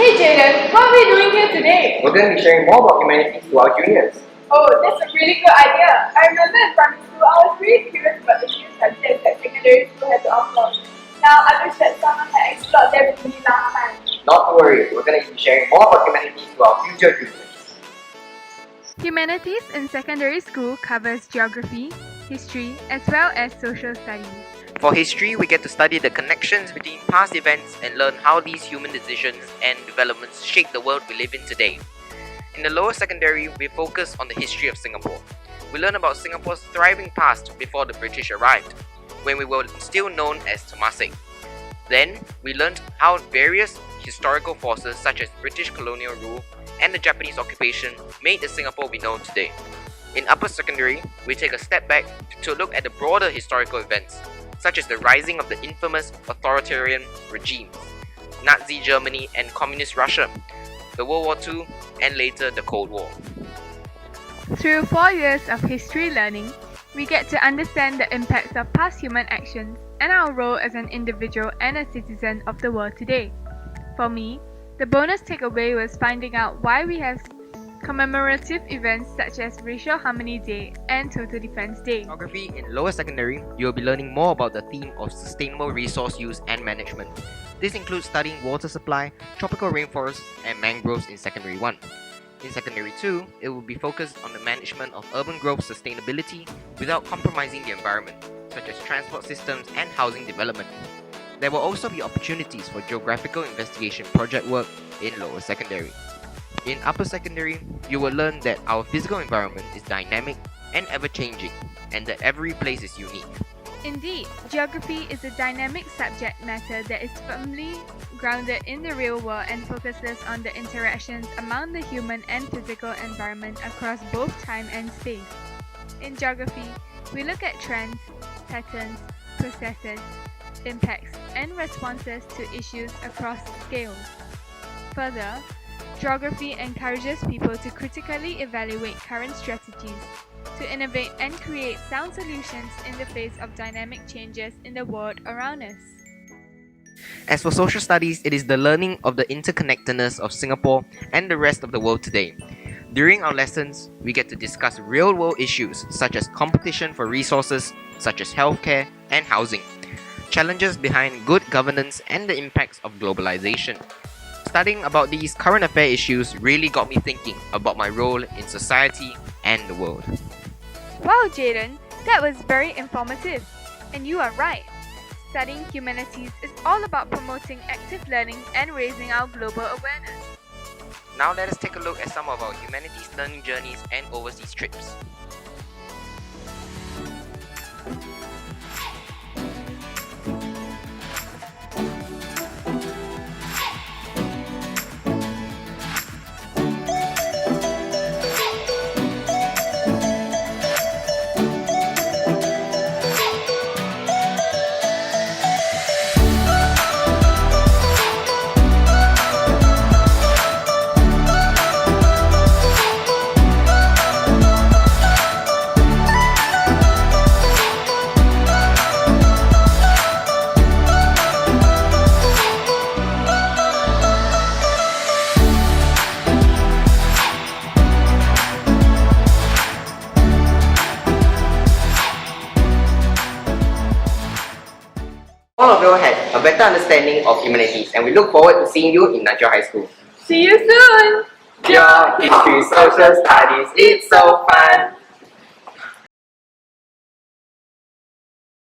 Hey Jaden, what are we doing here today? We're going to be sharing more about humanities to our juniors. Oh, that's a really good idea. I remember in primary school I was really curious about the new subjects that secondary school had to offer. Now I wish that someone had explored them with me last time. Not to worry, we're going to be sharing more about humanities to our future juniors. Humanities in secondary school covers geography, history, as well as social studies. For history, we get to study the connections between past events and learn how these human decisions and developments shape the world we live in today. In the lower secondary, we focus on the history of Singapore. We learn about Singapore's thriving past before the British arrived, when we were still known as Temasek. Then, we learned how various historical forces such as British colonial rule and the Japanese occupation made the Singapore we know today. In upper secondary, we take a step back to look at the broader historical events, such as the rising of the infamous authoritarian regimes, Nazi Germany and Communist Russia, the World War II, and later the Cold War. Through 4 years of history learning, we get to understand the impacts of past human actions and our role as an individual and a citizen of the world today. For me, the bonus takeaway was finding out why we have commemorative events such as Racial Harmony Day and Total Defense Day. Geography in lower secondary, you will be learning more about the theme of sustainable resource use and management. This includes studying water supply, tropical rainforests, and mangroves in Secondary 1. In Secondary 2, it will be focused on the management of urban growth sustainability without compromising the environment, such as transport systems and housing development. There will also be opportunities for geographical investigation project work in lower secondary. In upper secondary, you will learn that our physical environment is dynamic and ever-changing, and that every place is unique. Indeed, geography is a dynamic subject matter that is firmly grounded in the real world and focuses on the interactions among the human and physical environment across both time and space. In geography, we look at trends, patterns, processes, impacts, and responses to issues across scales. Further, geography encourages people to critically evaluate current strategies, to innovate and create sound solutions in the face of dynamic changes in the world around us. As for social studies, it is the learning of the interconnectedness of Singapore and the rest of the world today. During our lessons, we get to discuss real-world issues such as competition for resources, such as healthcare and housing, challenges behind good governance, and the impacts of globalization. Studying about these current affair issues really got me thinking about my role in society and the world. Wow, Jaden, that was very informative. And you are right. Studying humanities is all about promoting active learning and raising our global awareness. Now let us take a look at some of our humanities learning journeys and overseas trips. All of you had a better understanding of humanities, and we look forward to seeing you in Nanjao High School. See you soon! Pure History Social Studies, it's so fun!